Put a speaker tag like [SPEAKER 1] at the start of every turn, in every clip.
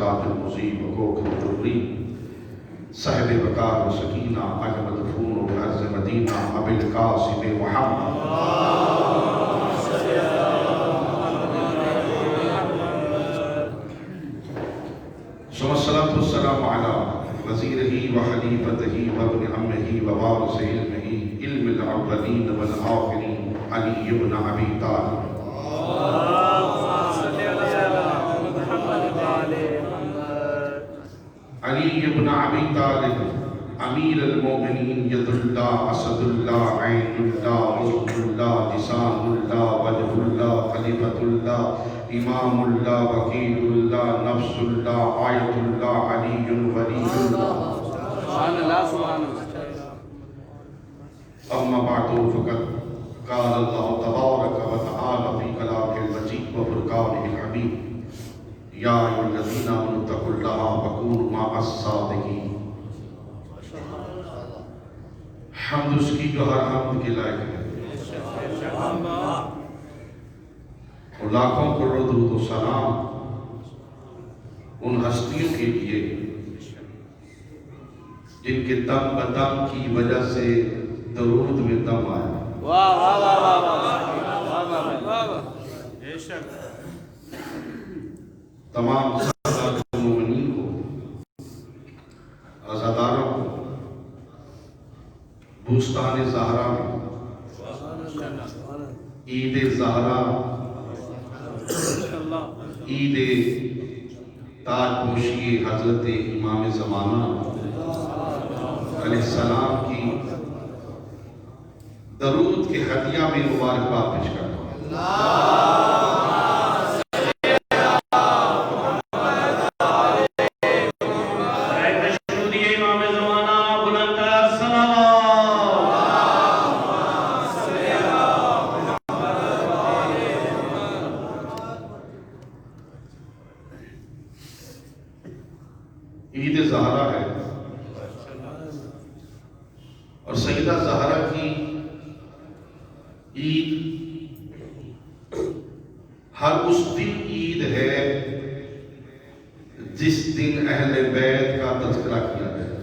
[SPEAKER 1] سراج المضیء وکوکب الدری صاحب وقار و سکینہ المدفون و عرض مدینہ ابی القاسم محمد ثم الصلاة والسلام على وزیرہ و خلیفتہ وابن عمہ ووارث علم الاولین والآخرین علی بن ابی طالب علی بن ابی طالب امیر المومنین ید اللہ اسد اللہ عین اللہ عضو اللہ لسان اللہ وجہ اللہ خلیفۃ اللہ امام اللہ وکیل اللہ نفس اللہ آیت اللہ علی ولی اللہ سبحان اللہ سبحان اللہ اما بعد فقد قال اللہ تبارک و تعالی فی کلامہ المجید و فرقانہ الحمید یا ایھا الذین آمنوا اتقوا اللہ وکونوا مع الصادقین حمد اس کی جو ہر حمد کے لائق ہے اور لاکھوں کروڑ درود و سلام ان ہستیوں کے لیے جن کے دم بدم کی وجہ سے درود میں دم آیا واہ واہ واہ واہ واہ واہ تمام سادات مومنین کو عزاداروں کو بوستان زہرا میں عید زہرا عید تاج پوشی حضرت امام زمانہ علیہ السلام کی درود کے ہدیہ میں مبارکباد پیش کرتا ہوں عید زہرا ہے اور سیدہ زہرا کی عید ہر اس دن عید ہے جس دن اہل بیت کا تذکرہ کیا جائے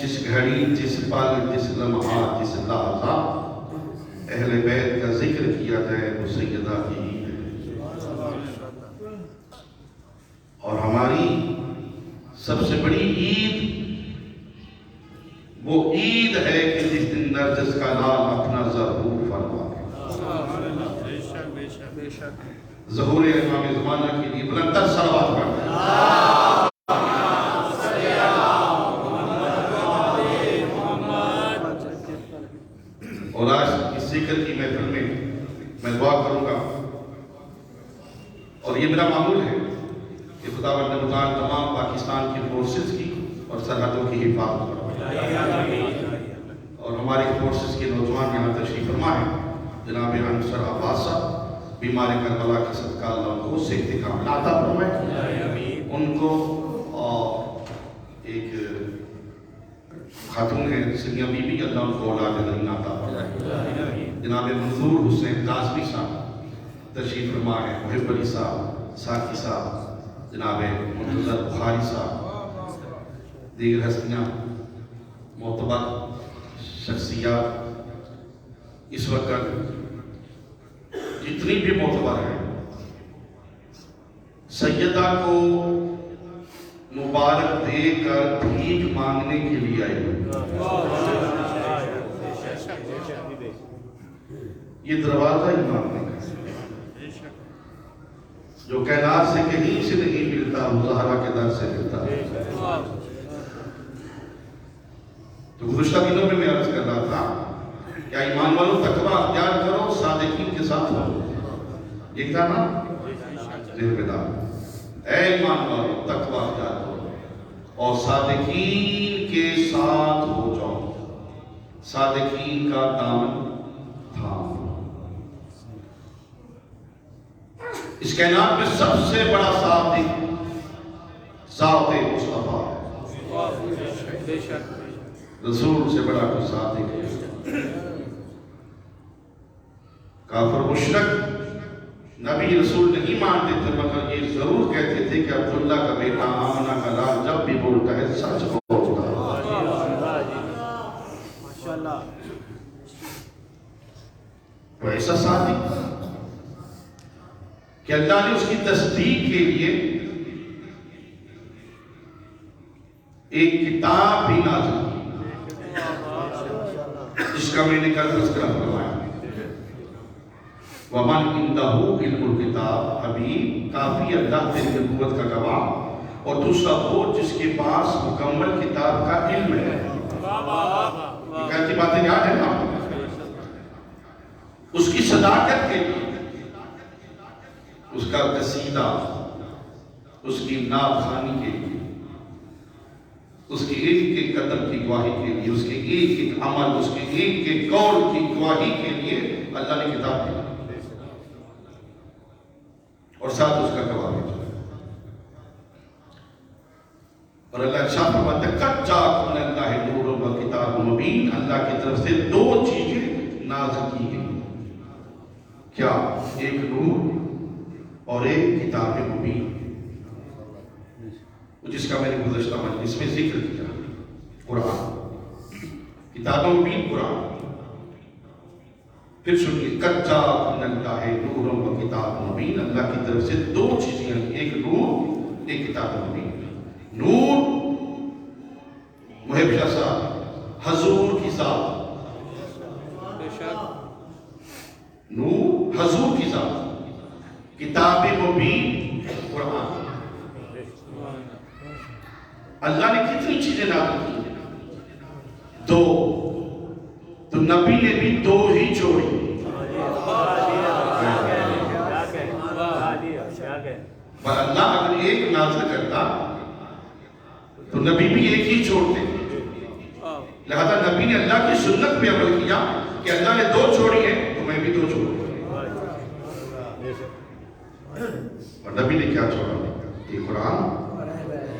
[SPEAKER 1] جس گھڑی جس پل جس لمحہ جس لحظہ اہل بیت کا ذکر کیا جائے وہ سیدہ کی عید ہے اور ہماری سب سے بڑی عید وہ عید ہے کہ جس دن نرجس کا لال اپنا ظہور فرما ظہور امام زمانہ کے لیے بلندتر صلوات پڑھتے اور آج اس ذکر کی محفل میں دعا کروں گا اور یہ میرا معمول ہے کہ خداوند متعال تمام پاکستان کی فورسز کی اور سرحدوں کی حفاظت فرمائے اور ہماری فورسز کے نوجوان یہاں تشریف فرما ہے جناب انصر عباس صاحب بیمار کربلا کا صدقہ اللہ ان کو صحت کاملہ عطا فرمائے ان کو ایک خاتون ہے سمیہ بی بی اللہ ان کو اولاد نعیم عطا فرمائے جناب منظور حسین کاظمی صاحب تشریف فرما ہے محب علی صاحب ساقی صاحب جناب منتظر بخاری صاحب دیگر ہستیاں معتبر شخصیات اس وقت جتنی بھی معتبر ہیں سیدہ کو مبارک دے کر بھیک مانگنے کے لیے آئی یہ دروازہ ہی مانگنے کا جو کائنات سے کہیں سے نہیں ملتا وہ زہرا کے در سے ملتا ہے تو گزشتہ دنوں میں میں عرض کر رہا تھا کیا ایمان والوں تقوی اختیار کرو صادقین کے ساتھ ہو یہ تھا نا ذہن میں دار اے ایمان والوں تقوی اختیار کرو اور صادقین کے ساتھ ہو جاؤ صادقین کا دامن تھام اس کائنات میں سب سے بڑا صادق ذات مصطفیٰ رسول سے بڑا کوئی صادق ہے کافر مشرک نبی رسول نہیں مانتے تھے مگر یہ ضرور کہ اللہ نے اس کی تصدیق کے لیے ایک کتاب بھی نازل کی، جس کا میں نے کل تذکرہ فرمایا، وَمَنْ عِنْدَهُ عِلْمُ الْكِتَابِ، حبیب کافی اللہ تیری نبوت کا گواہ، اور دوسرا وہ جس کے پاس مکمل کتاب کا علم ہے۔ یہ کہتی باتیں یاد ہے نا؟ اس کی صداقت کے لیے، اس کا قصیدہ، اس کی نعت خوانی کے لیے، اس کے ایک ایک قدم کی گواہی کے لیے، اس کے ایک ایک عمل، اس کے ایک ایک قول کی گواہی کے لیے اللہ نے کتاب دی اور ساتھ اس کا گواہ بھیجا۔ اور اللہ ارشاد فرماتا ہے قد جاءکم من اللہ نور و کتاب مبین، اللہ کی طرف سے دو چیزیں نازل کی گئی، کیا؟ ایک نور اور ایک کتاب مبین، جس کا میں نے گزشتہ مجلس میں ذکر کیا، قرآن، کتاب مبین قرآن۔ پھر سنیے قد جاءکم من اللہ نور و کتاب مبین، اللہ کی طرف سے دو چیزیں، ایک نور، ایک کتاب مبین۔ نور محب شاہ صاحب حضور کی ذات، نور حضور کی ذات، کتاب مبین قرآن۔ اللہ نے کتنی چیزیں نازل کی؟ دو، تو نبی نے بھی دو ہی چھوڑی۔ پر اللہ اگر ایک نازل کرتا تو نبی بھی ایک ہی چھوڑتے، لہذا نبی نے اللہ کی سنت پہ عمل کیا کہ اللہ نے دو چھوڑی ہیں تو میں بھی دو چھوڑوں۔ اور نبی نے کیا چھوڑا؟ یہ قرآن،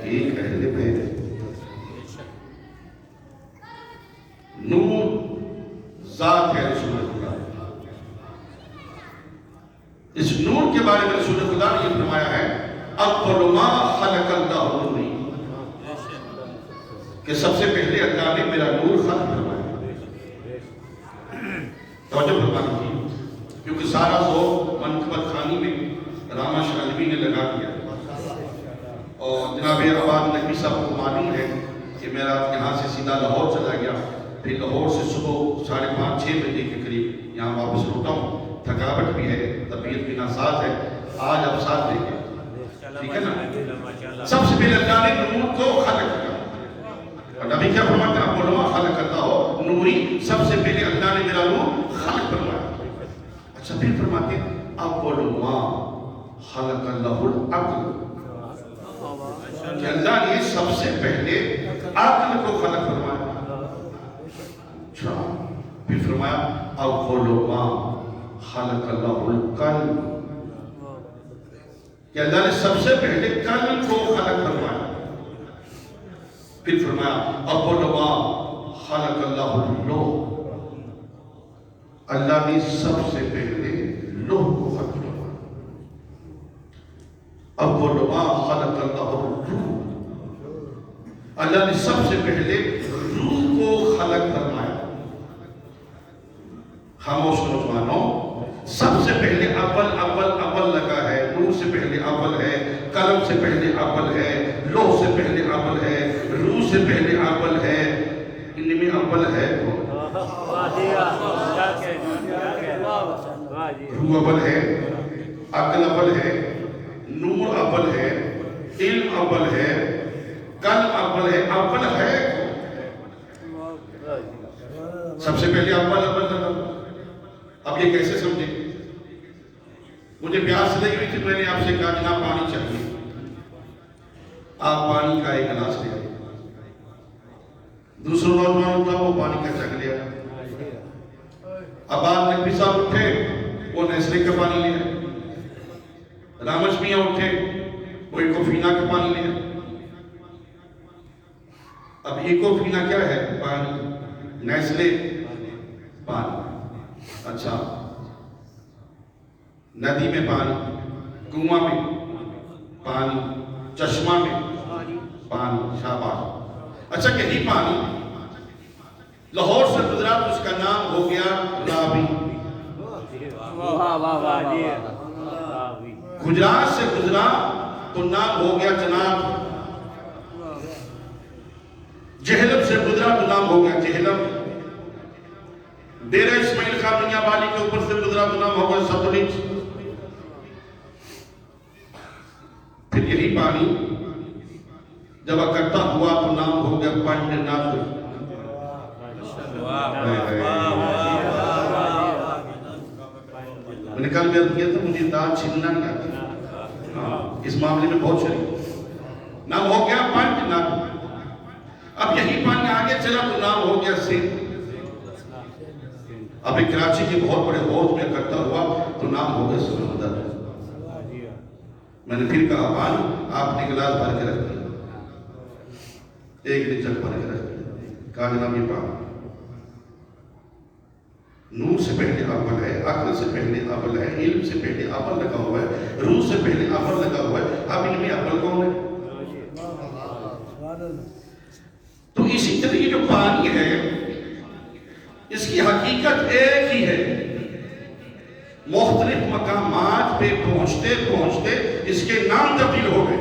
[SPEAKER 1] ایک اہل بیت۔ نور ذات ہے رسول خدا، اس نور کے بارے میں رسول خدا نے یہ فرمایا ہے اول ما خلق اللہ نوری، کہ سب سے پہلے اللہ نے میرا نور خلق فرمایا۔ توجہ فرما لیجیے، کیونکہ سارا زور منقبت خانی میں راما شالوی نے لگا دیا، اور جناب آباد نقوی صاحب کو معلوم ہے کہ میرا یہاں سے سیدھا لاہور چلا گیا، پھر لاہور سے صبح 5:30-6 بجے کے قریب یہاں واپس لوٹا ہوں، تھکاوٹ بھی ہے، طبیعت بھی ناساز ہے، آج اب ساتھ دیں گے، ٹھیک ہے نا؟ سب سے پہلے اللہ نے نور کو خلق کیا، اور نبی کیا فرماتے ہیں اول ما خلق کرتا ہو نوری، سب سے پہلے اللہ نے میرا نور خلق فرمایا۔ اچھا پھر فرماتے ہیں اول ما خلق اللہ العقل، کہ اللہ نے سب سے پہلے عقل کو خلق فرمایا۔ اچھا پھر فرمایا اول ما خلق اللہ القلب، کہ اللہ نے سب سے پہلے قلب کو خلق فرمایا۔ پھر فرمایا اول ما خلق اللہ اللوح، اللہ نے سب سے پہلے لوح کو خلق فرمایا۔ اول ما خلق اللہ الروح، اللہ نے سب سے پہلے روح کو خلق فرمایا۔ خاموش نوجوانوں، سب سے پہلے اول لگا ہے، نور سے پہلے اول ہے، قلم سے پہلے اول ہے، لوح سے پہلے اول ہے، روح سے پہلے اول ہے، ان میں اول ہے روح اول ہے، عقل اول ہے، نور اول ہے، علم اول ہے، قلم اول ہے، اول ہے۔ سب سے پہلے اول لگا۔ اب یہ کیسے سمجھیں؟ مجھے پیاس لگی ہوئی تھی، میں نے آپ سے کہا جناب پانی چاہیے، آپ پانی کا ایک گلاس لے آئے، دوسرا نوجوان اٹھا وہ پانی کا جگ لے آیا، عباد نقوی صاحب اٹھے وہ نیسلے کا پانی لے آئے، رامش میاں اٹھے وہ ایکوفینا کا پانی لے آئے۔ اب ایکوفینا کیا ہے؟ پانی، نیسلے پانی۔ اچھا ندی میں پانی، کنواں میں پانی، چشمہ میں پانی، شاباش۔ اچھا یہی پانی لاہور سے گزرا تو اس کا نام ہو گیا راوی۔ گجرات سے گزرا تو نام ہو گیا جناب، جہلم سے گزرا تو نام ہو گیا جہلم، ڈیرہ اسماعیل خان میاں والی کے اوپر سے گزرا تو نام ہو گیا ستلج، پھر یہی پانی جب اکٹھا ہوا تو نام ہو گیا پانڈ ناتھ۔ میں نے کل بیعت کیا تھا مجھے دانت چھیننا نہیں آتا، اس معاملے میں بہت شریک، نام ہو گیا پانڈ ناتھ۔ اب یہی پانی آگے چلا تو نام ہو گیا سندھ۔ اب ایک کراچی کے بہت بڑے حوض میں اکٹھا ہوا تو نام ہو گیا سمندر۔ میں نے پھر کہا پانی آپ نے گلاس بھر کے رکھ دیا، ایک نے جگ بھر کے رکھ دیا، کہا جناب یہ پانی نور سے پہلے اول ہے، عقل سے پہلے اول ہے، علم سے پہلے اول لگا ہوا ہے، روح سے پہلے اول لگا ہوا ہے، اب ان میں اول کون ہے؟ تو اسی طرح یہ جو پانی ہے اس کی حقیقت ایک ہی ہے، مختلف مقامات پہ پہنچتے پہنچتے اس کے نام تبدیل ہو گئے۔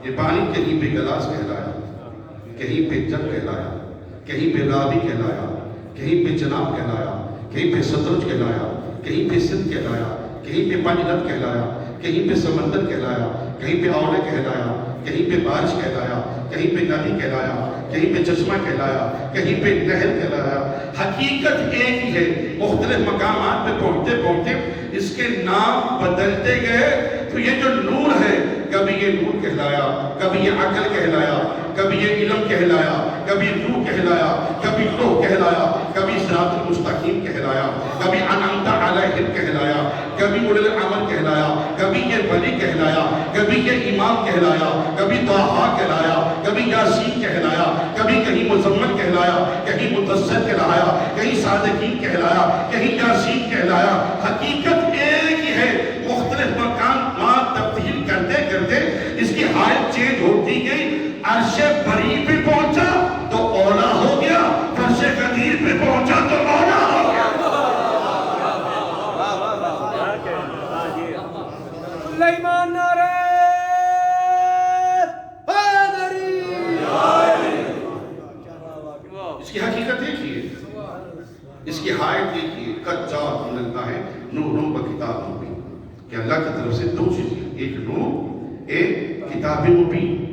[SPEAKER 1] یہ پانی کہیں پہ گلاس کہلایا، کہیں پہ جگ کہلایا، کہیں پہ راوی کہلایا، کہیں پہ جناب کہلایا، کہیں پہ ستلج کہلایا، کہیں پہ سندھ کہلایا، کہیں پہ پانچ ناتھ کہلایا، کہیں پہ سمندر کہلایا، کہیں پہ اولے کہلایا، کہیں پہ بارش کہلایا، کہیں پہ ندی کہلایا، کہیں پہ چشمہ کہلایا، کہیں پہ نہر کہلایا۔ حقیقت ایک ہی ہے، مختلف مقامات پہ پہنچتے پہنچتے اس کے نام بدلتے گئے۔ تو یہ جو نور ہے کبھی یہ نور کہلایا، کبھی یہ عقل کہلایا، کبھی یہ علم کہلایا، کبھی روح کہلایا، کبھی لوح کہلایا، کبھی صراط المستقیم کہلایا، کبھی انعمت علیہم کہلایا، کبھی اولو العمل کہلایا، کبھی یہ ولی کہلایا، کبھی یہ امام کہلایا، کبھی طٰہٰ کہلایا، کبھی یاسین کہلایا، کبھی کہیں مزمل کہلایا، کہیں مدثر کہلایا، کہیں صادقین کہلایا، کہیں یاسین کہلایا۔ حقیقت ایک ہی ہے، مختلف مقامات تبدیل کرتے کرتے اس کی حالت چینج ہوتی گئی۔ عرش بری پہ پہنچا تو اولا ہو گیا، فرش قدیر پہ پہنچا تو اولا ہو گیا۔
[SPEAKER 2] سلیمان نعرہ حیدری۔
[SPEAKER 1] اس کی حقیقت ایک ہی ہے، اس کی حالت ایک ہی ہے۔ قد جاءکم من اللہ نور و کتاب مبین، کہ اللہ کی طرف سے دو چیزیں، ایک نور، ایک کتاب مبین۔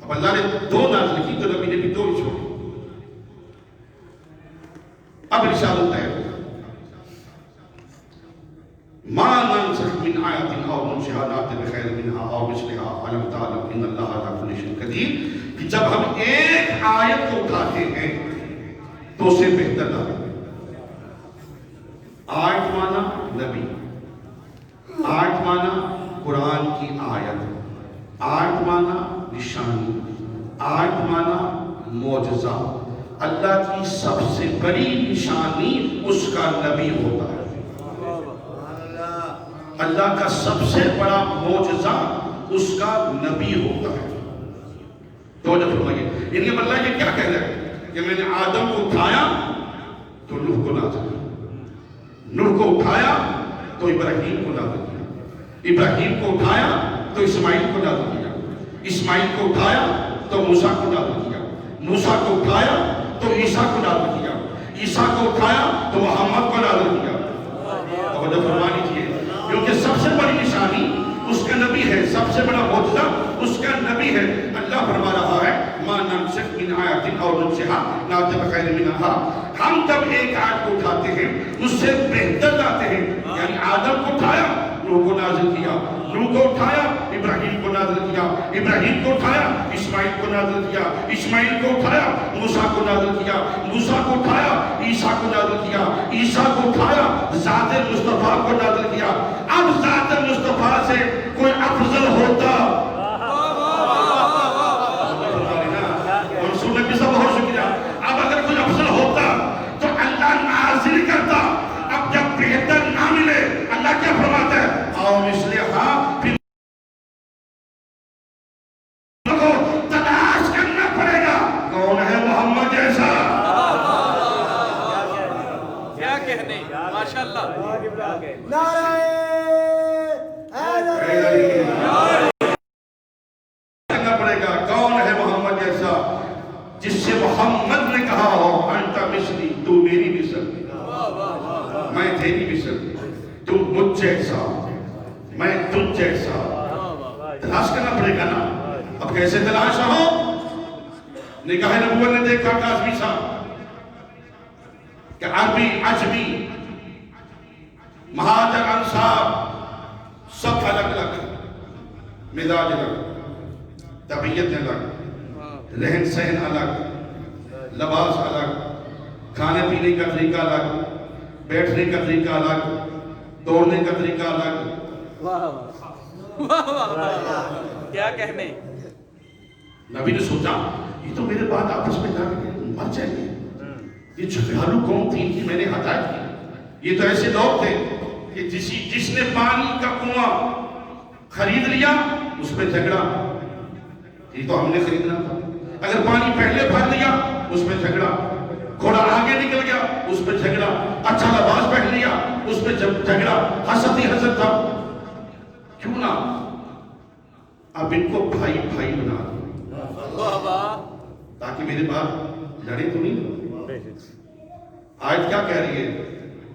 [SPEAKER 1] اب اللہ نے دو نازل کی تو نبی نے بھی دو ہی چھوڑی۔ اب ارشاد ہوتا ہے ما ننسخ من آیت او ننسها نأتی بخیر منها او مثلها الم تعلم ان اللہ علی کل شیء قدیر، کہ جب ہم ایک آیت کو اٹھاتے ہیں تو اسے بہتر لاتے ہیں۔ آیت مانا نبی، آیت مانا قرآن کی آیت، آیت مانا نشانی، آیت مانا معجزہ۔ اللہ کی سب سے بڑی نشانی اس کا نبی ہوتا ہے۔ اللہ کا سب سے بڑا معجزہ اس کا نبی ہوتا ہے۔ توجہ فرمائیے، یعنی اب اللہ یہ کیا کہہ رہا ہے کہ میں نے آدم کو اٹھایا تو نوح کو نازل کیا، نوح کو اٹھایا تو ابراہیم کو نازل کیا، ابراہیم کو اٹھایا تو اسماعیل کو نازل کیا، اسماعیل کو اٹھایا تو موسیٰ کو نازل کیا، موسیٰ کو اٹھایا تو عیسیٰ کو نازل کیا، عیسیٰ کو اٹھایا تو محمد کو نازل کیا۔ توجہ فرما لیجیے، کیونکہ سب سے بڑی نشانی اس کا نبی ہے، سب سے بڑا معجزہ اس کا نبی ہے۔ اللہ فرما رہا ہے ما ننسخ من آیت او ننسها نأتی بخیر منها، ہم جب ایک آیت کو اٹھاتے ہیں اس سے بہتر لاتے ہیں۔ یعنی آدم کو اٹھایا نوح کو نازل کیا، نوح کو اٹھایا ابراہیم کو نازل کیا، ابراہیم کو اٹھایا اسماعیل کو نازل کیا، اسماعیل کو اٹھایا موسیٰ کو نازل کیا، موسیٰ کو اٹھایا عیسیٰ کو نازل کیا، عیسیٰ کو اٹھایا ذات مصطفیٰ کو نازل کیا۔ اب ذات مصطفیٰ سے کوئی افضل ہوتا، منصور نبی صاحب بہت شکریہ، اب اگر کوئی افضل ہوتا تو اللہ نازل کرتا۔ اب جب بہتر نہ ملے اللہ کیا فرماتا ہے، آؤ مثلہا، پھر کو تلاش کرنا پڑے گا کون ہے محمد جیسا۔
[SPEAKER 2] کیا کہنے، ماشاءاللہ۔ نعرہ
[SPEAKER 1] مجھ جیسا تلاش کرنا پڑے گا نا. اب کیسے تلاش ہو؟ نگاہ نبوت نے دیکھا کاظمی صاحب کہ عربی عجمی مہاجر انصار سب الگ الگ، مزاج الگ، طبیعت الگ، رہن سہن الگ، لباس الگ، کھانے پینے کا طریقہ الگ، بیٹھنے کا طریقہ الگ، دوڑنے کا طریقہ الگ.
[SPEAKER 2] کیا کہنے.
[SPEAKER 1] نبی نے سوچا یہ تو میرے بعد آپس میں جا کے مر جائیں گے. یہ جھگڑالو قوم تھی، ان کی میں نے ہدایت کی. یہ تو ایسے لوگ تھے کہ جس نے پانی کا کنواں خرید لیا اس پہ جھگڑا. یہ تو ہم نے خریدنا تھا. اگر پانی پہلے بھر لیا اس پہ جھگڑا. گھوڑا آگے نکل گیا اس پہ جھگڑا. اچھا لباس پہن لیا اس پہ جھگڑا. حسد ہی حسد تھا. کیوں نہ اب ان کو بھائی بھائی بنا دو تاکہ میرے بعد لڑے تو نہیں. آیت کیا کہہ رہی ہے؟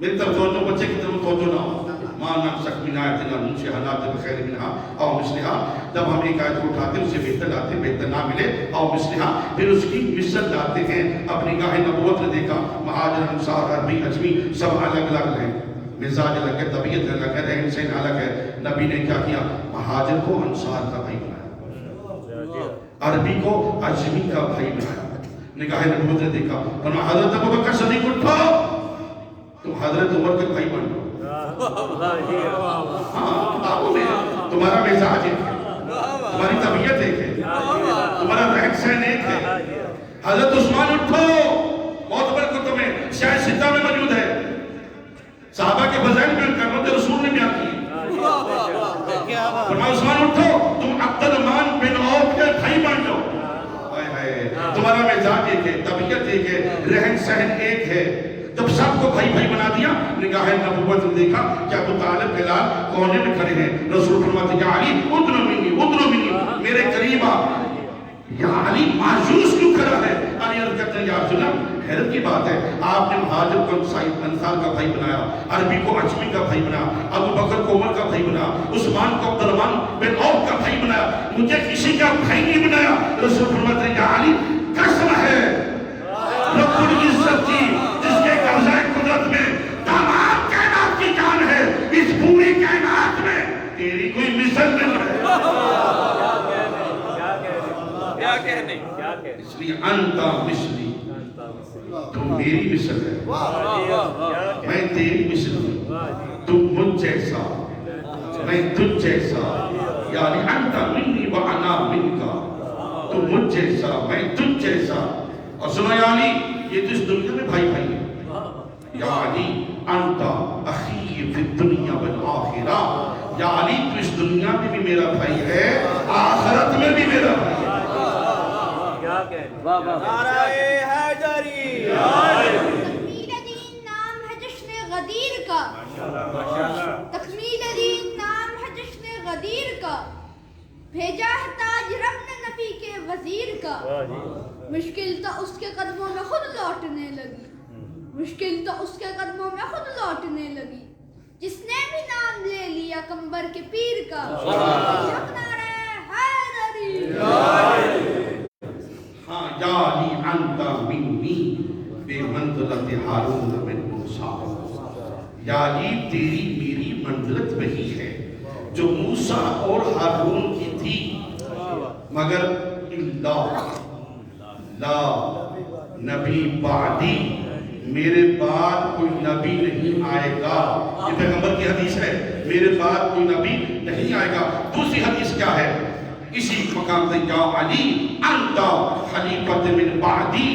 [SPEAKER 1] میری طرف توجہ، بچے کی طرف توجہ نہ ہو. ماں نقصق من آیت نہ ننسیہا نأتی بخیر منہا او مثلہا. جب ہم ایک آیت کو اٹھاتے ہیں اسے بہتر لاتے ہیں، بہتر نہ ملے او مثلہا پھر اس کی مثل لاتے ہیں. اپنی گاہ نبوت نے دیکھا مہاجر انصار عربی عجمی سب الگ الگ ہیں، مزاج الگ ہے، طبیعت الگ ہے، رہن سہن الگ ہے. نبی نے کیا کیا؟ مہاجر کو انصار کا بھائی بنایا، عربی کو عجمی کا بھائی بنایا. نگاہ نبوت نے دیکھا فرمایا حضرت ابوبکر صدیق اٹھو، تم حضرت عمر کے بھائی بن جاؤ. ہاں تمہارا مزاج ایک ہے، تمہاری طبیعت ایک ہے، تمہارا رہن سہن ایک ہے. حضرت عثمان اٹھو، بہت برکتوں میں سیاہ ستہ میں موجود ہے. صحابہ کے فضائل بیان کر رہا ہوں جو رسول نے بیان کی. فرمایا عثمان اٹھو، تم عبد الرحمن بن عوف کے بھائی بن جاؤ. تمہارا مزاج ایک ہے، طبیعت ایک ہے، رہن سہن ایک ہے. جب سب کو بھائی بھائی بنا دیا نگاہ نبوت نے دیکھا کہ ابو طالب بلال کونے میں کھڑے ہیں. رسول فرماتے ہیں یا علی ادنو منی میرے قریب آ. یا علی مایوس کیوں کھڑا ہے؟ علی عرض کرتے ہیں یا رسول اللہ حیرت کی بات ہے، آپ نے مہاجر کو انصار کا بھائی بنایا، عربی کو عجمی کا بھائی بنایا، ابو بکر کو عمر کا بھائی بنایا، عثمان کو عبد الرحمن بن عوف کا بھائی بنایا، مجھے کسی کا بھائی نہیں بنایا. رسول فرماتے ہیں یا علی قسم ہے رب العزت کی جس کے قبضہ قدرت میں تمام کائنات کی جان ہے، اس پوری کائنات میں تیری کوئی مثل نہیں ہے.
[SPEAKER 2] کیا کہنے.
[SPEAKER 1] اس لیے انتا مثلی، تم میری مثل ہے، میں تیری مثل ہوں. تم مجھ جیسا، میں تجھ جیسا. یعنی انتا منی و انا منکا، تم مجھ جیسا میں تجھ جیسا. اور سنو یعنی یہ تو اس دنیا میں بھائی بھائی ہے. یعنی انتا اخی فی الدنیا والآخرہ، یعنی تو اس دنیا میں بھی میرا بھائی ہے، آخرت میں بھی میرا بھائی ہے.
[SPEAKER 2] نعرہ حیدری.
[SPEAKER 3] تکمیل دین نام ہے جشن غدیر کا، تکمیل دین نام ہے جشن غدیر کا. بھیجا ہے تاج رب نے نبی کے وزیر کا. مشکل تو اس کے قدموں میں خود لوٹنے لگی، مشکل تو اس کے قدموں میں خود لوٹنے لگی. جس نے بھی نام لے لیا کمبر کے پیر کا. نعرہ حیدری.
[SPEAKER 1] ہاں یا علی انتا منی بے منزلت ہارون بن موسیٰ. یا علی تیری میری منزلت وہی ہے جو موسیٰ اور ہارون کی تھی، مگر اللہ لا نبی بعدی، میرے بعد کوئی نبی نہیں آئے گا. یہ پیغمبر کی حدیث ہے، میرے بعد کوئی نبی نہیں آئے گا. دوسری حدیث کیا ہے؟ اسی مقام سے یا علی انتا خلیفۃ من بعدی،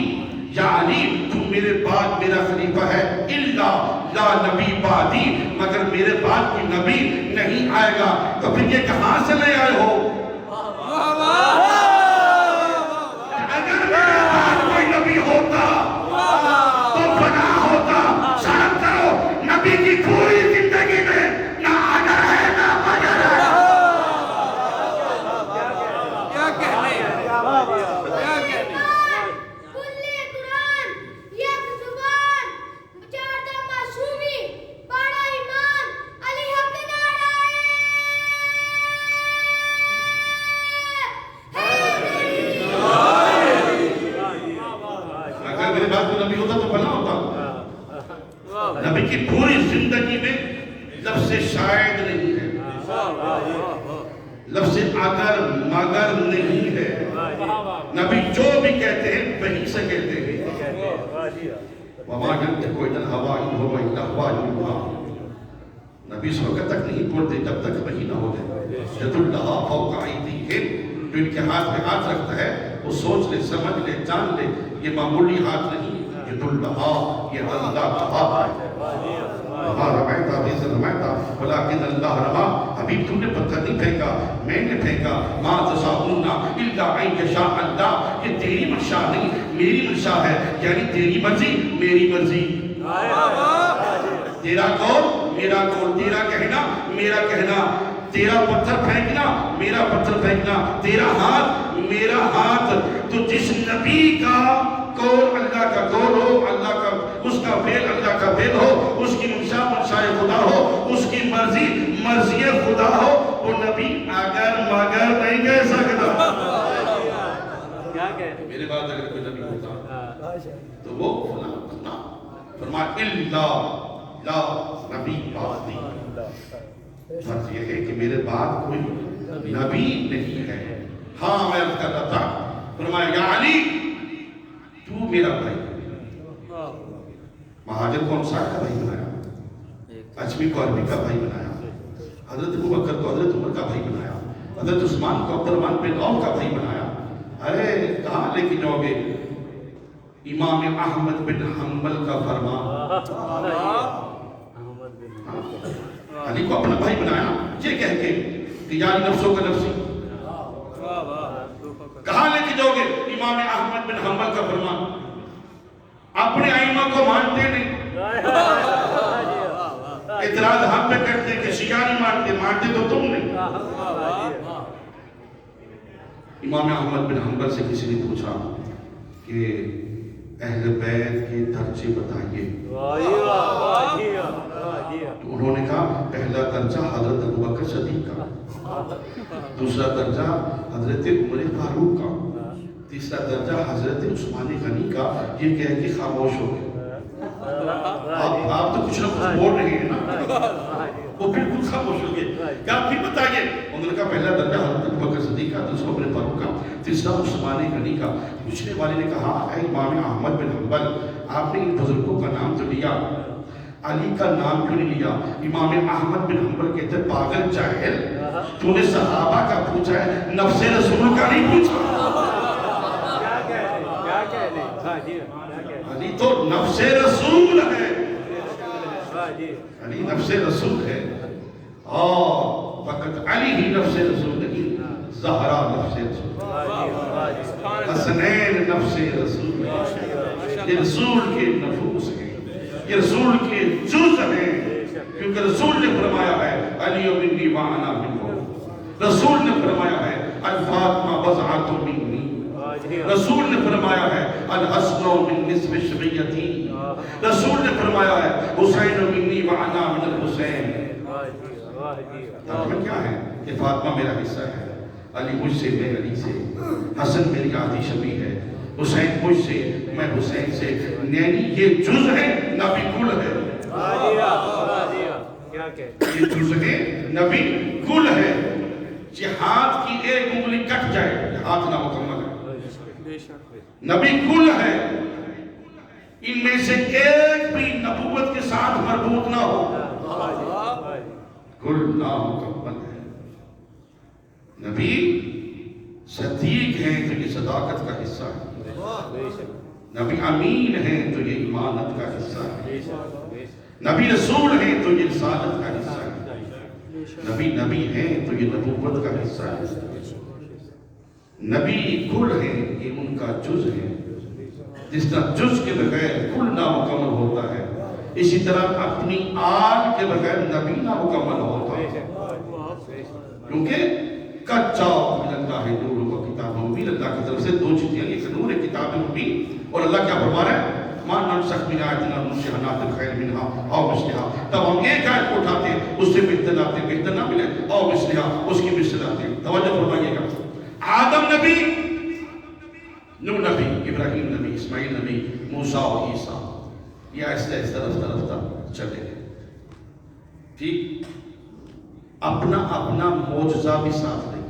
[SPEAKER 1] یا علی تم میرے بعد میرا خلیفہ ہے. اللہ لا نبی بعدی، مگر میرے بعد کوئی نبی نہیں آئے گا. تو پھر یہ کہاں سے لے آئے ہو؟ اگر میرے بعد کوئی نبی ہوتا تو بنا ہوتا. شرط کرو نبی کی پوری زندگی میں نہ اجر ہے نہ اجر ہے.
[SPEAKER 2] کیا کہنے. کیا کہنے.
[SPEAKER 3] کلِ قرآن یک زبان چارتا معصومی بڑا ایمان علی حق نعرہ
[SPEAKER 1] لفظ اگر مگر نہیں ہے. نبی جو بھی کہتے ہیں وہی سے کہتے ہیں. وَمَا يَنْطِقُ عَنِ الْهَوَىٰ إِنْ هُوَ إِلَّا وَحْيٌ يُوحَىٰ. نبی اس وقت تک نہیں بولتے جب تک وحی نہ ہو جائے. يَدُ اللَّهِ فَوْقَ أَيْدِيهِمْ. جو ان کے ہاتھ پہ ہاتھ رکھتا ہے وہ سوچ لے, سمجھ لے, جان لے یہ معمولی ہاتھ نہیں. يَدُ اللَّهِ یہ اللہ کا ہاتھ ہے. وَمَا رَمَيْتَ إِذْ رَمَيْتَ وَلَٰكِنَّ اللَّهَ رَمَىٰ. حبیب تم نے پتھر نہیں پھینکا, میں نے پھینکا. مَا تَشَاءُونَ إِلَّا أَن يَشَاءَ اللَّهُ. یہ تیری منشا نہیں میری منشا ہے, یعنی تیری مرضی میری مرضی. تیرا قول میرا قول, تیرا کہنا میرا کہنا, تیرا پتھر پھینکنا میرا پتھر پھینکنا, تیرا ہاتھ میرا ہاتھ. تو جس نبی کا قول اللہ کا قول ہو, اللہ کا اس کا فعل اللہ کا فعل ہو, اس کی منشا منشائے خدا ہو, اس کی مرضی مرضی خدا ہو, وہ نبی اگر مگر نہیں کہہ سکتا. میرے بعد اگر کوئی نبی ہوتا تو وہ فلاں فرمایا اللہ لا نبی بعدی. فرض یہ ہے کہ میرے بعد کوئی نبی نہیں ہے. ہاں میں عرض کر رہا تھا, فرمایا یا علی تو میرا بھائی. مہاجر کو انصار کا بھائی بنایا, اجمی کو عربی کا بھائی بنایا, حضرت ابوبکر کو حضرت عمر کا بھائی بنایا, حضرت عثمان کو عبد الرحمن بن عوف کا بھائی بنایا. ارے کہاں لے کے جاؤ گے؟ امام احمد بن حنبل کا فرمان, علی کو اپنا بھائی بنایا یہ کہہ کے کہ یاری نفسوں کا نفسی. کہاں لے کے جاؤ گے؟ امام احمد بن حنبل کا فرمان. اپنے ائمہ کو مانتے نہیں, اعتراض ہم پہ کرتے کہ شیعہ نہیں مانتے, مانتے تو تم نہیں. امام احمد بن حنبل سے کسی نے پوچھا کہ اہل بیت کے درجے بتائیے. تو انہوں نے کہا پہلا درجہ حضرت ابوبکر صدیق کا, دوسرا درجہ حضرت عمر فاروق کا, تیسرا درجہ حضرت عثمان غنی کا. یہ کہہ کے خاموش ہو گئے. آپ تو کچھ نہ کچھ بول رہے ہیں نا, وہ بالکل خاموش ہو گئے. کیا پھر بتائیے؟ انہوں نے کہا پہلا درجہ حضرت ابوبکر صدیق کا, دوسرا عمر فاروق کا, تیسرا عثمان غنی کا. پوچھنے والے نے کہا اے امام احمد بن حنبل, آپ نے ان بزرگوں کا نام تو لیا, علی کا نام کیوں نہیں لیا؟ امام احمد بن حنبل کہتے پاگل جاہل, تو نے صحابہ کا پوچھا ہے, نفس رسول کا نہیں پوچھا. علی تو نفس رسول ہے, علی نفس رسول ہے. اور فقط علی ہی نفس رسول نہیں, زہرا نفس رسول, حسنین نفس رسول ہے. یہ رسول کے نفوس ہیں, یہ رسول کے جز ہیں, کیونکہ رسول نے فرمایا ہے علی منی وانا منہ. رسول نے فرمایا ہے الفاطمہ بضعۃ منی. رسول نے فرمایا ہے الحسن من نصف شبیتی. رسول نے فرمایا ہے حسین منی وانا من الحسین. ترجمہ کیا ہے؟ کہ فاطمہ میرا حصہ ہے, علی مجھ سے میں علی سے, حسن میری آدھی شبیہ ہے, حسین مجھ سے میں حسین سے. یعنی یہ جز ہے نبی کل ہے. یہ جز ہے نبی کل ہے. یہ ہاتھ کی ایک انگلی کٹ جائے ہاتھ نہ مکمل ہے. نبی کل ہے, ان میں سے ایک بھی نبوت کے ساتھ مربوط نہ ہو. کل نامکمل ہے. نبی صدیق ہیں تو یہ صداقت کا حصہ ہے. نبی امین ہیں تو یہ امانت کا حصہ ہے. نبی رسول ہیں تو یہ رسالت کا حصہ ہے. نبی ہیں تو یہ نبوت کا حصہ ہے. نبی کل ہیں یہ ان کا جز ہے. جس طرح جز کے بغیر کل نامکمل ہوتا ہے, اسی طرح اپنی آل کے بغیر نبی نامکمل ہوتا ہے. کیونکہ کچا اللہ نور و کتاب مبین, اللہ کی طرف سے دو چیزیں, ایک نور ہے کتاب مبین, اور اللہ کیا فرما رہا ہے مان ننسخ من آیت ننسخ نات خیر منہا او مثلہا. تب ہم ایک آیت کو اٹھاتے ہیں, اس سے بہتر لاتے ہیں, بہتر نہ ملے او مثلہا, اس کی مثل لاتے ہیں. توجہ فرمائیے گا, آدم نبی, نوح نبی, ابراہیم نبی, اسماعیل نبی, موسیٰ و عیسیٰ, یہ ایسے رفتہ چلے گئے. ٹھیک, اپنا معجزہ بھی ساتھ لے.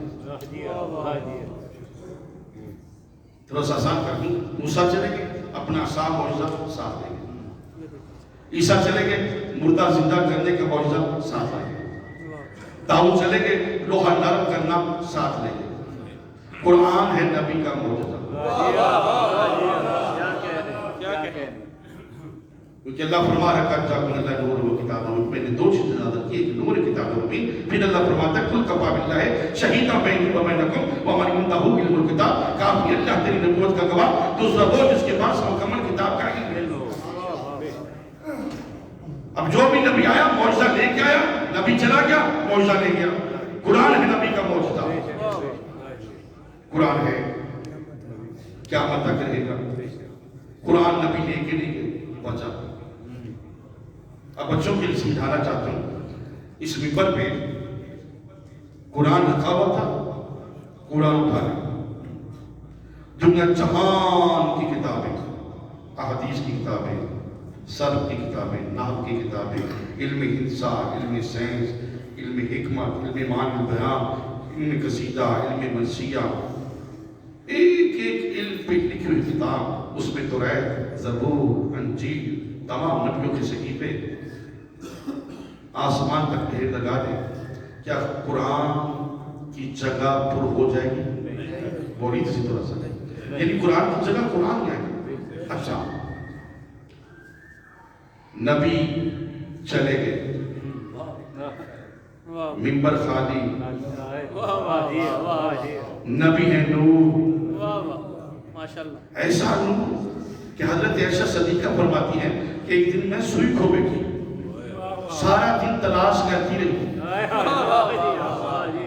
[SPEAKER 1] تھوڑا سا آسان کر دوں. موسیٰ چلے گئے اپنا عصا معجزہ ساتھ لے گئے. عیسیٰ چلے گئے مردہ زندہ کرنے کا معجزہ ساتھ لے گئے. داؤد چلے گئے لوہا نرم کرنا ساتھ لے گئے. قرآن ہے نبی کا معجزہ. کیونکہ اللہ فرما رہا ہے جاکن اللہ نور و کتاب مبین. میں نے دو چیزیں نازل کی، ایک نور کتاب مبین، پھر اللہ فرماتا ہے کل کفا باللہ شہیدا بینی و بینکم ومن عنده علم الکتاب. کافی اللہ تیری نبوت کا گواہ، دوسرا وہ جس کے پاس مکمل کتاب کا علم ہے. اب جو بھی نبی آیا معجزہ لے کے آیا، نبی چلا گیا معجزہ لے گیا. قرآن ہے نبی کا معجزہ. قرآن ہے قیامت تک رہے گا. قرآن نبی لے کے نہیں گئے پہنچا. اب بچوں کے لیے سمجھانا چاہتا ہوں، اس منبر پہ قرآن رکھا ہوا تھا، قرآن اٹھا لیا. دنیا جہان کی کتابیں، احادیث کی کتابیں، صرف کی کتابیں، نحو کی کتابیں، علم ہندسہ، علم سائنس، علم حکمت، علم معانی البیان، علم قصیدہ، علم منسیہ، ایک ایک علم پہ لکھی ہوئی کتاب. اس میں توریت، زبور، انجیل، تمام نبیوں کے صحیفے آسمان تک ڈھیر لگا دیں. کیا قرآن کی جگہ پر ہو جائے گی؟ بولی اسی طرح سے، یعنی قرآن کی جگہ قرآن میں آئے. اچھا نبی چلے گئے، منبر خالی، نبی ہے نور، ایسا نور کہ حضرت عائشہ صدیقہ فرماتی ہے کہ ایک دن میں سوئی کھو بیٹھی، سارا دن تلاش کرتی رہی،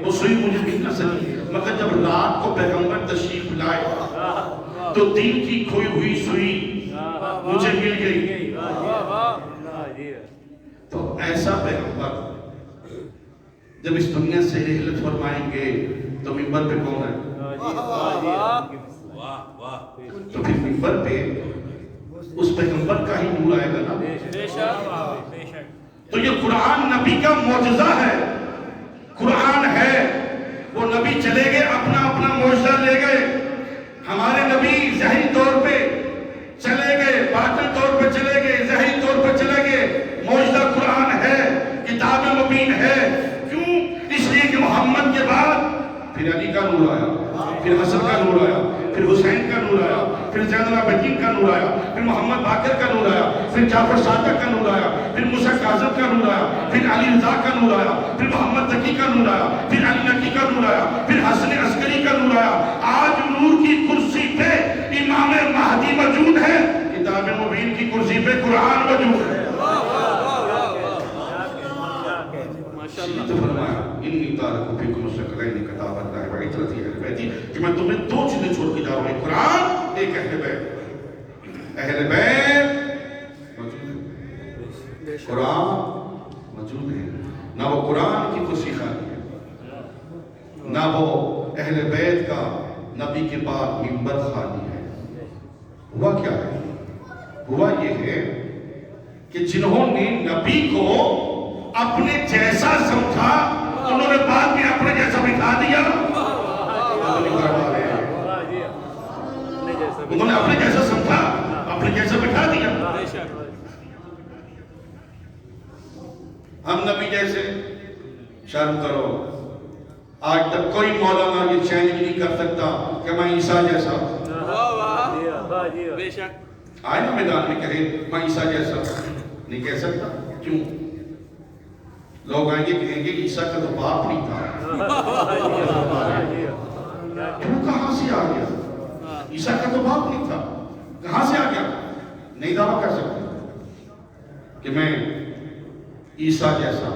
[SPEAKER 1] وہ سوئی مجھے مل نہ سکی، مگر جب رات کو پیغمبر تشریف لائے تو دن کی کھوئی ہوئی سوئی مجھے مل گئی. تو ایسا پیغمبر جب اس دنیا سے رحلت فرمائیں گے تو منبر پہ کون ہے؟ تو پھر منبر پہ اس پیغمبر کا ہی نور آئے گا نا. تو یہ قرآن نبی کا معجزہ ہے. قرآن ہے، وہ نبی چلے گئے اپنا اپنا معجزہ لے گئے. ہمارے نبی ظاہری طور پہ چلے گئے، باطنی طور پہ چلے گئے، ظاہری طور پہ چلے گئے. معجزہ قرآن ہے، کتاب مبین ہے. کیوں؟ اس لیے کہ محمد کے بعد پھر علی کا نور آیا، پھر حسن کا نور آیا، پھر حسین کا نور آیا، پھر زین العابدین کا نور آیا، پھر محمد باقر کا نور آیا، پھر جعفر صادق کا نور آیا، پھر موسیٰ کاظم کا نور آیا، پھر علی رضا کا نور آیا، پھر محمد تقی کا نور آیا، پھر علی نقی کا نور آیا، پھر حسن عسکری کا نور آیا. آج نور کی کرسی پہ امام مہدی موجود ہے، کتاب مبین کی کرسی پہ قرآن موجود ہے. تو فرمایا انی تارک فیکم الثقلین کتاب اللہ و عترتی اہل بیتی، کہ میں تمہیں دو چیزیں چھوڑ کے جا رہا ہوں، قرآن، ایک اہل بیت. اہل بیت موجود ہے، قرآن موجود ہے. نہ وہ قرآن کی کرسی خالی ہے، نہ وہ اہل بیت کا نبی کے بعد منبر خالی ہے. ہوا کیا ہے؟ ہوا یہ ہے کہ جنہوں نے نبی کو اپنے جیسا سمجھا انہوں نے بعد میں اپنے جیسا بٹھا دیا. انہوں نے اپنے جیسا سمجھا اپنے جیسا بٹھا دیا. ہم نبی جیسے، شرم کرو، آج تک کوئی مولانا یہ چیلنج نہیں کر سکتا کہ میں عیسیٰ جیسا. آئے نا میدان میں کہے میں عیسیٰ جیسا، نہیں کہہ سکتا. کیوں؟ لوگ آئیں گے کہیں گے عیسیٰ کا تو باپ نہیں تھا. تو کہاں سے آ گیا؟ عیسیٰ کا تو باپ نہیں تھا، کہاں سے آ گیا؟ نہیں دعویٰ کر سکتے کہ میں عیسیٰ جیسا.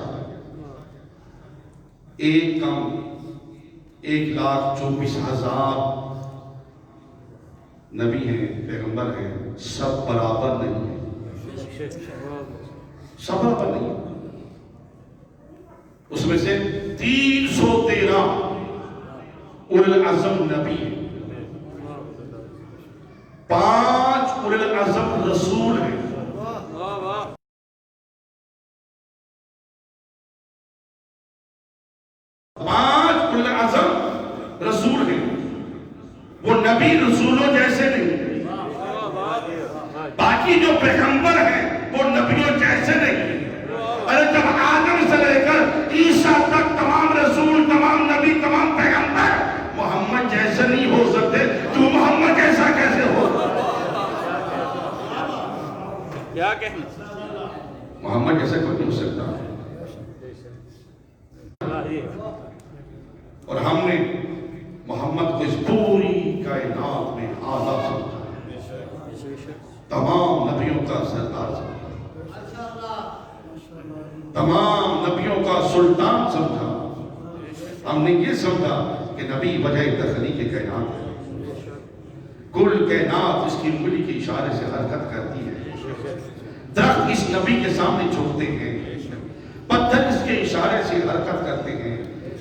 [SPEAKER 1] ایک کم 1,24,000 نبی ہیں، پیغمبر ہیں، سب برابر نہیں ہیں. سب برابر نہیں ہیں. اس میں سے 313 اولو العزم نبی ہیں، 5 اولو العزم رسول ہیں. پانچ اولو العزم رسول ہیں، وہ نبی رسولوں جیسے نہیں، باقی جو پیغمبر ہیں وہ نبیوں جیسے نہیں۔ ارے جب آدم سے لے کر عیسیٰ تک تمام رسول، تمام نبی، تمام پیغمبر محمد جیسے نہیں ہو سکتے، تو محمد جیسا کیسے ہو؟
[SPEAKER 2] کیا کہنا؟
[SPEAKER 1] محمد جیسا کوئی نہیں ہو سکتا۔ اور ہم نے محمد کو اس پوری کائنات میں اعلیٰ سمجھا، تمام نبیوں کا سردار سمجھا، تمام نبیوں کا سلطان سمجھا۔ ہم نے یہ سمجھا کہ نبی وجہ تخلیق کے کائنات ہے، کل کائنات اس کی انگلی کے اشارے سے حرکت کرتی ہے، درخت اس نبی کے سامنے جھکتے ہیں، پتھر اس کے اشارے سے حرکت کرتے ہیں،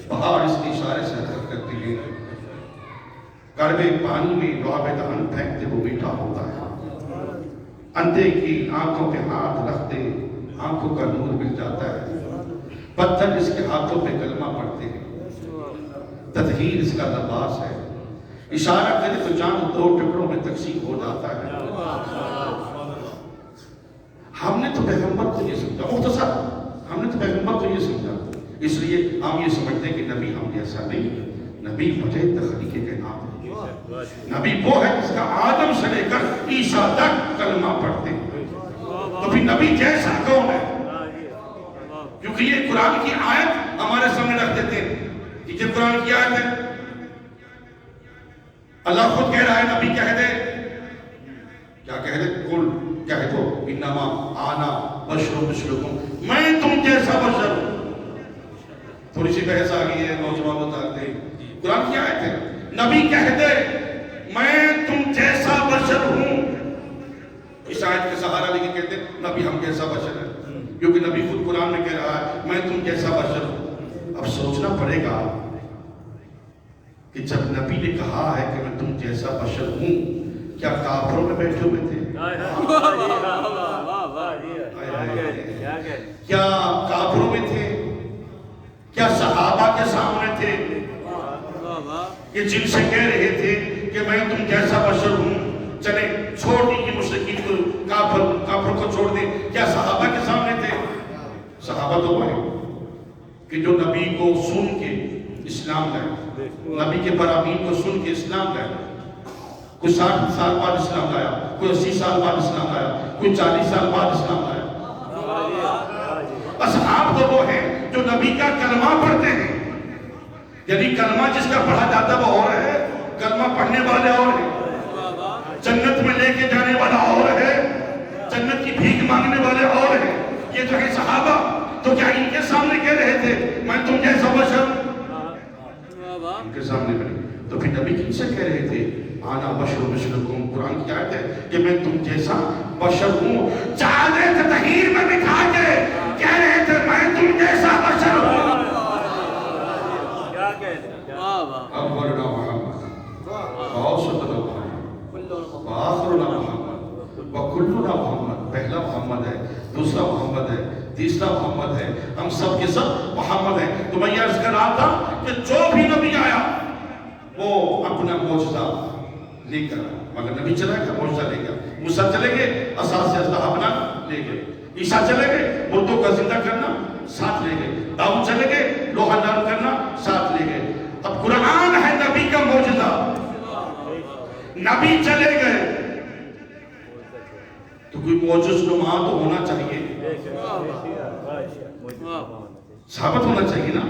[SPEAKER 1] پہاڑ اس کے اشارے سے حرکت کرتے ہیں، کڑوے پانی میں لعاب دہن پھینکتے وہ میٹھا ہوتا ہے، اندھے کی آنکھوں پہ ہاتھ رکھتے آنکھوں کا نور مل جاتا ہے، پتھر اس کے ہاتھوں پہ کلمہ پڑھتے ہیں، تطہیر اس کا لباس ہے، اشارہ کرے تو چاند دو ٹکڑوں میں تقسیم ہو جاتا ہے۔ ہم نے تو پیغمبر کو یہ سمجھا، مختصر ہم نے تو پیغمبر کو یہ سمجھا، اس لیے ہم یہ سمجھتے ہیں کہ نبی ہم جیسا نہیں، نبی وجہ تخلیق کے نام ہے، نبی وہ ہے جس کا آدم سے لے کر عیسیٰ تک کلمہ پڑھتے ہیں۔ تو پھر نبی جیسا کون ہے؟ کیونکہ یہ قرآن کی آیت ہمارے سامنے رکھ دیتے ہیں، یہ قرآن کی آیت ہے، اللہ خود کہہ رہا ہے نبی کہہ دے، کیا کہہ دے؟ قل کہہ دو انما آنا بشر مثلکم، میں تم جیسا بشر ہوں۔ تھوڑی سی بحث آ گئی ہے، نوجوان بتاتے ہیں، قرآن کی آیت ہے، نبی کہہ دے میں تم جیسا بشر ہوں، اس آیت کے سہارا لے کے کہتے ہیں نبی ہم جیسا بشر ہے، کیونکہ نبی خود قرآن میں کہہ رہا ہے میں تم جیسا بشر ہوں۔ اب سوچنا پڑے گا کہ جب نبی نے کہا ہے کہ میں تم جیسا بشر ہوں، کیا کافروں میں بیٹھے ہوئے تھے؟ کیا کافروں میں تھے؟ کیا صحابہ کے سامنے تھے کہ جن سے کہہ رہے تھے کہ میں تم جیسا بشر ہوں، چلیں چھوڑ دیجیے مشرکین کو، کافر کو چھوڑ دیں، کیا صحابہ کے سامنے تھے؟ صحابہ تو وہ ہیں کہ جو نبی کو سن کے اسلام لائے، نبی کے فرامین کو سن کے اسلام لائے، کوئی 60 سال بعد اسلام لایا، کوئی 80 سال بعد اسلام لایا، کوئی 40 سال بعد اسلام لایا۔ اصحاب تو وہ ہیں جو نبی کا کلمہ پڑھتے ہیں، یعنی کلمہ جس کا پڑھا جاتا وہ اور ہے، کلمہ پڑھنے والے اور ہیں، جنت میں لے کے جانے والا اور ہے، جنت کی بھیک مانگنے والے اور ہیں، یہ جو ہے صحابہ۔ تو کیا ان کے سامنے کہہ رہے تھے میں تم جیسا بشر؟ ان کے سامنے نہیں، تو پھر نبی کن سے کہہ رہے تھے آنا بشر مثلکم؟ قرآن کی آیت ہے کہ میں تم جیسا بشر ہوں، چادر تطہیر میں بٹھا کے کہہ رہے تھے میں تم جیسا بشر ہوں۔ اولنا محمد وآخرنا محمد وآخرنا محمد وکلنا محمد، پہلا محمد ہے، دوسرا محمد ہے، تیسرا محمد ہے، ہم سب کے سب محمد ہیں۔ تو میں یہ عرض کر رہا تھا کہ جو بھی نبی آیا وہ اپنا معجزہ لے کر، مگر نبی چلا گیا معجزہ لے گیا، موسیٰ چلے گئے عصا سے اژدہا بنا لے گئے، عیسیٰ چلے گئے مردوں کا زندہ کرنا ساتھ لے گئے، داؤد چلے گئے لوہا نرم کرنا ساتھ لے گئے۔ اب قرآن ہے نبی کا معجزہ، نبی چلے گئے تو کوئی معجز نما تو ہونا چاہیے، ثابت ہونا چاہیے نا۔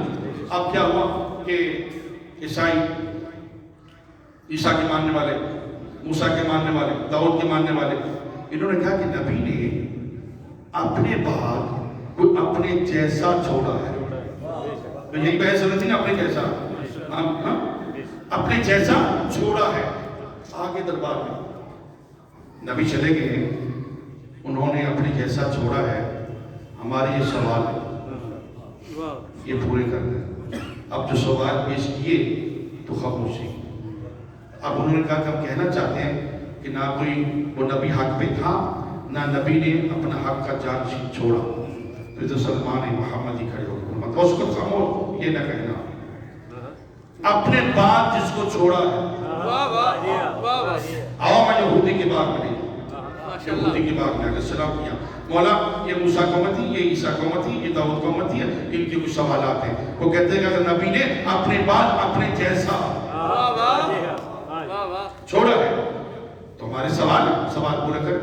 [SPEAKER 1] اب کیا ہوا کہ عیسائی، عیسیٰ کے ماننے والے، موسیٰ کے ماننے والے، داؤد کے ماننے والے، انہوں نے کہا کہ نبی نے اپنے بعد کوئی اپنے جیسا چھوڑا ہے۔ تو یہی بحث ہوتی نا، اپنے جیسا، اپنے جیسا چھوڑا ہے۔ آگے دربار میں نبی چلے گئے، انہوں نے اپنے جیسا چھوڑا ہے، ہمارے یہ سوال ہے یہ پورے کرنا ہے۔ اب جو سوال پیش کیے تو خاموشی۔ اب انہوں نے کہا کہ ہم کہنا چاہتے ہیں کہ نہ کوئی وہ نبی حق پہ تھا، نہ نبی نے اپنا حق کا جانشین چھوڑا۔ تو سلمان محمد ہی کھڑے ہو گئے، اس کو خاموش یہ نہ کہنا، اپنے بعد جس کو چھوڑا ہے.
[SPEAKER 2] واہ واہ واہ واہ.
[SPEAKER 1] آؤ میں یہودی کے باغ میں نہیں، یہودی کے باغ میں آ کر سلام کیا. مولا یہ موسیٰ کی امت تھی، یہ عیسیٰ کی امت تھی، یہ داؤد کی امت تھی، ان کے کچھ سوالات ہیں. وہ کہتے ہیں کہ اگر نبی نے اپنے بعد اپنے جیسا چھوڑا ہے تو ہمارے سوال پورا کر.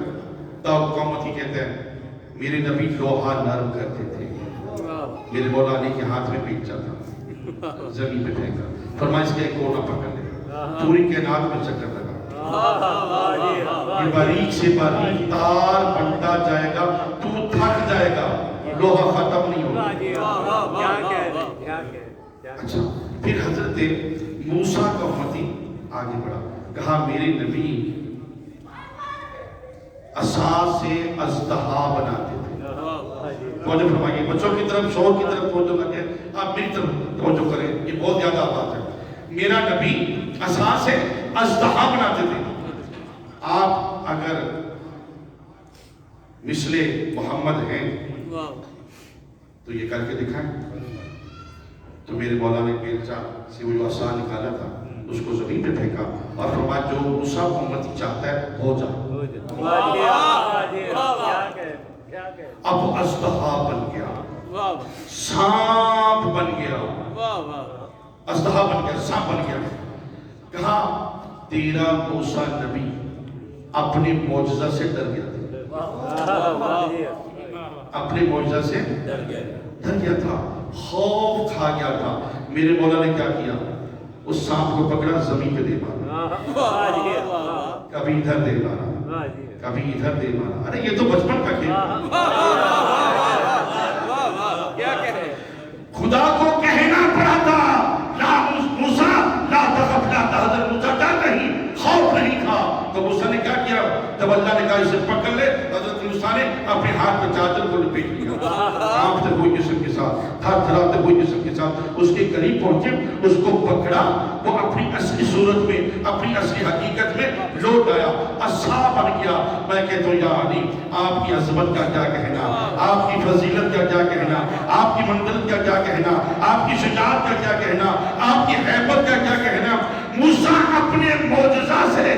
[SPEAKER 1] داؤد کی امت ہی کہتے ہیں میرے نبی لوہا نرم کرتے تھے، میرے مولا علی کے ہاتھ میں پیچھا تھا، زمین پہ پھینکا، فرمایا اس کا ایک کونا پکڑ لے، پوری کائنات میں چکر لگا. یہ باریک سے باریک تار بنتا جائے گا، تو تھک جائے گا، لوہا ختم نہیں ہوگا. اچھا پھر حضرت موسیٰ کا امتی آگے بڑھا، کہا میرے نبی عصا سے اژدہا بناتے تھے. توجہ فرمائیے، بچوں کی طرف شور کی طرف توجہ نہ کریں، آپ میری طرف توجہ کریں، یہ بہت زیادہ بات ہے. میرا نبی عصا سے اژدہا بناتے تھے. آپ اگر مثل محمد ہیں تو یہ کر کے دکھائیں. تو میرے مولا نے بیلچا سے وہ جو عصا نکالا تھا اس کو زمین پہ پھینکا اور فرمایا جو موسیٰ امتی چاہتا ہے ہو جا. اب اژدہا بن گیا، سانپ بن گیا، اژدہا بن گیا، سانپ بن گیا. کہا تیرا موسیٰ نبی اپنے معجزہ سے ڈر گیا تھا، اپنے معجزہ سے ڈر گیا تھا، خوف کھا گیا تھا. میرے مولا نے کیا کیا؟ اس سانپ کو پکڑا، زمین پہ دے مارا، کبھی ادھر دے مارا، کبھی ادھر دے مارا. ارے یہ تو بچپن کا کھیل. خدا کو کہنا پڑا تھا لا موسیٰ لا تخف لا تحزن، موسیٰ ڈر نہیں، خوف نہیں تھا. تو موسیٰ نے کیا کیا؟ جب اللہ نے کہا اسے پکڑ لے، حضرت موسیٰ نے اپنے ہاتھ میں چادر کو لپیٹ لیا، کانپتے ہوئے جسم کے ساتھ، تھر تھراتے ہوئے جسم کے ساتھ اس کے قریب پہنچے، اس کو پکڑا، وہ اپنی اصلی صورت میں، اپنی اصلی حقیقت میں لوٹ آیا، عصا بن گیا. میں کہتا ہوں یا علی، آپ کی عظمت کا کیا کہنا، آپ کی فضیلت کا کیا کہنا، آپ کی منزلت کا کیا کہنا، آپ کی شجاعت کا کیا کہنا، آپ کی ہیبت کا کیا کہنا. موسیٰ اپنے معجزہ سے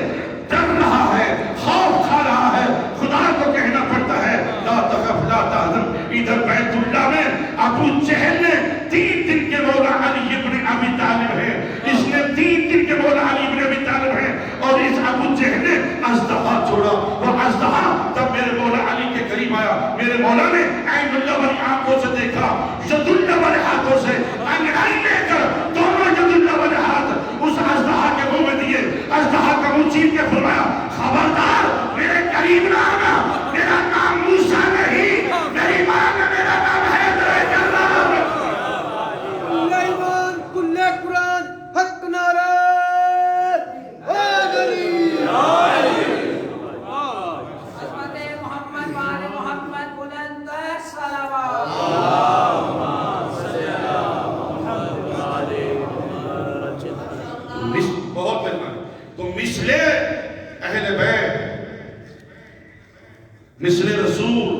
[SPEAKER 1] ڈر رہا ہے، خوف کھا رہا ہے. خدا کو کہنا پڑتا ہے لا تخف لا تحزن. ادھر بیت اللہ میں ابو جہل نے 3 دن کے مولا علی ابن ابی طالب ہے، اس نے 3 دن کے مولا علی ابن ابی طالب ہے، اور اس ابو جہل نے اژدہا چھوڑا. وہ اژدہا تب میرے مولا علی کے قریب آیا، میرے مولا نے عین اللہ والی آنکھوں سے دیکھا، ید اللہ والے ہاتھوں سے انگڑائی لے کر دونوں ید اللہ والے ہاتھ اس اژدہا کے منہ میں دیے. اژدہا کا منہ چیر کے فرمایا خبردار میرے قریب نہ آنا، میرا نام موسیٰ نہیں، میری ماں نے میرا نام ہے
[SPEAKER 4] سلیمان کل قرآن حق نعرہ حیدری.
[SPEAKER 5] عظمت محمد وآل محمد بلند صلوات.
[SPEAKER 1] بہت مہربانی. تو مثل اہل بیت، مثل رسول،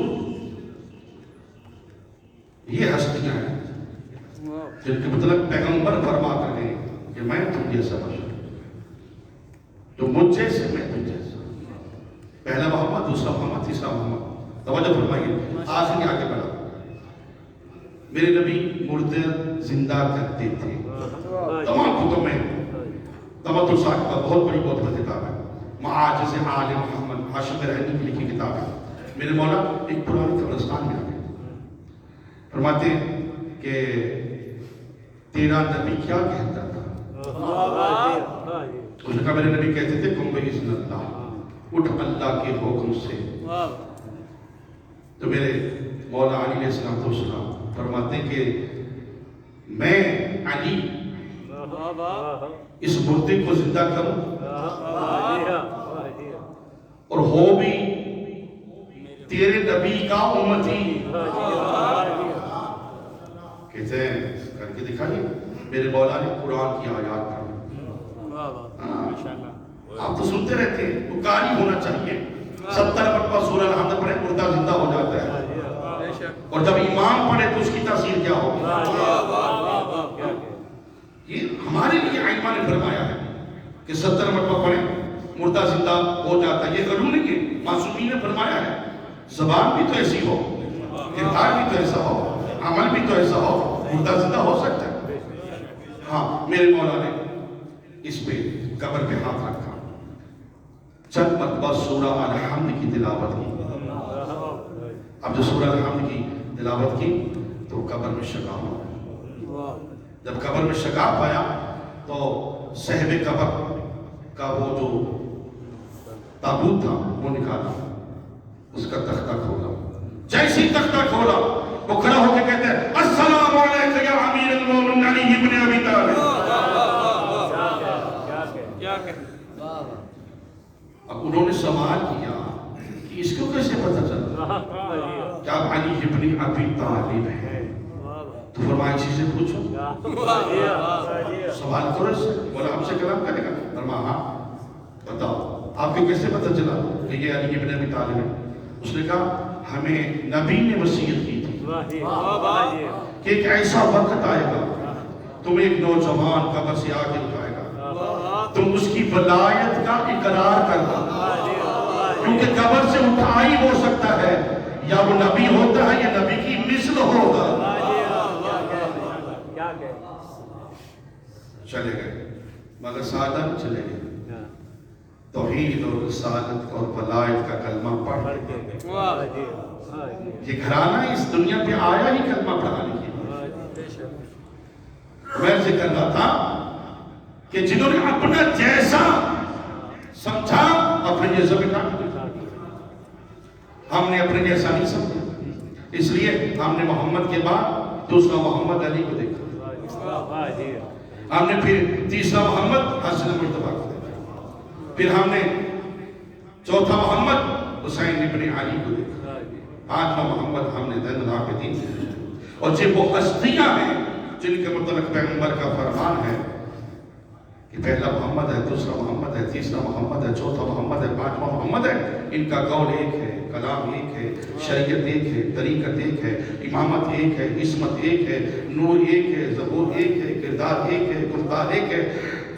[SPEAKER 1] یہ ہستیاں ہیں جن کے مطلب پیغمبر فرما کر گئے کہ میں تم جیسا بشر، تو مجھ جیسے میں تم جیسا. پہلا محمد، دوسرا محمد، تیسرا محمد. توجہ فرمائیے، آخری آگے بڑھا. میرے نبی مردے زندہ کرتے تھے. تمام کتب میں تمت الساق کا بہت بڑی کتاب ہے، معاجز آل محمد، ہاشم رحمی کی لکھی کتاب ہے. میرے مولا ایک پرانی قبرستان میں آ گئے، فرماتے ہیں کہ تیرا نبی کیا کہتا تھا؟ اس نے کہا میرے نبی کہتے تھے کم بإذن اللہ، اٹھ اللہ کے حکم سے. تو میرے مولا علی علیہ السلام فرماتے ہیں کہ میں علی اس مردے کو زندہ کروں اور ہو بھی تیرے نبی کا امتی. کہتے ہیں کر کے دکھائیے. میرے مولا نے قرآن کی آیات پڑھی. آپ تو سنتے رہتے ہیں، وہ قاری ہونا چاہیے. 70 مرتبہ سورہ الحمد پڑھے مردہ زندہ ہو جاتا ہے، اور جب امام پڑھے تو اس کی تاثیر کیا ہوگی. یہ ہمارے لیے نہیں فرمایا ہے کہ 70 مرتبہ پڑھیں مردہ زندہ ہو جاتا ہے، یہ غلو نہیں ہے، معصومین نے فرمایا ہے زبان بھی تو ایسی ہو، کردار بھی تو ایسا ہو، عمل بھی تو ایسا ہو، مردہ زندہ ہو سکتا ہے۔ ہاں میرے مولا نے اس پہ قبر پہ ہاتھ رکھا، چند مرتبہ سورہ الحمد کی تلاوت کی۔ اب جو سورہ الحمد کی تلاوت کی تو قبر میں شگاف ہوا۔ جب قبر میں شگاف آیا تو صاحب قبر کا وہ جو تابوت تھا وہ نکالا، اس کا تختہ کھولا، جیسی تختہ کھولا وہ کھڑا ہو کے کہتے ہیں السلام علیکم یا امیر المومنین علی ابن ابی طالب۔ اب انہوں نے سوال کیا کہ اس کو کیسے پتہ چلا کہ آپ علی ابن ابی طالب ہیں؟ تو فرمایا اسی سے پوچھو، سوال کرو اس سے، بولا ہم سے کلام کرے گا؟ فرمایا ہاں بتاؤ آپ کو کیسے پتہ چلا کہ یہ علی ابن ابی طالب ہے؟ اس نے کہا ہمیں نبی نے وصیت کی تھی کہ ایک ایسا وقت آئے گا تم ایک نوجوان قبر سے آگے اٹھائے گا، تم اس کی ولایت کا اقرار کرنا، کیونکہ قبر سے اٹھائی ہو سکتا ہے یا وہ نبی ہوتا ہے یا نبی کی مثل ہوگا۔ چلے گئے مگر سادہ چلے گئے، توحید اور رسالت اور ولایت کا کلمہ پڑھ کے یہ گھرانہ اس دنیا پہ آیا ہی کلمہ پڑھانے کے لیے۔ میں ذکر رہا تھا کہ جنہوں نے اپنا جیسا سمجھا اپنے جیسا بٹھا دیا، ہم نے اپنے جیسا نہیں سمجھا، اس لیے ہم نے محمد کے بعد دوسرا محمد علی کو دیکھا، ہم نے پھر تیسرا محمد حسن مجتبیٰ کو دیکھا، پھر ہم نے چوتھا محمد حسین ابن علی کو دیکھا، پانچواں محمد ہم نے زین العابدین کو دیکھا۔ اور جب وہ ہستیاں ہیں جن کے متعلق پیغمبر کا فرمان ہے کہ پہلا محمد ہے، دوسرا محمد ہے، تیسرا محمد ہے، چوتھا محمد ہے، پانچواں محمد ہے، ان کا قول ایک ہے، کلام ایک ہے، شریعت ایک ہے، طریقت ایک ہے، امامت ایک ہے، عصمت ایک ہے، نور ایک ہے، ظہور ایک ہے، کردار ایک ہے، گفتار ایک ہے۔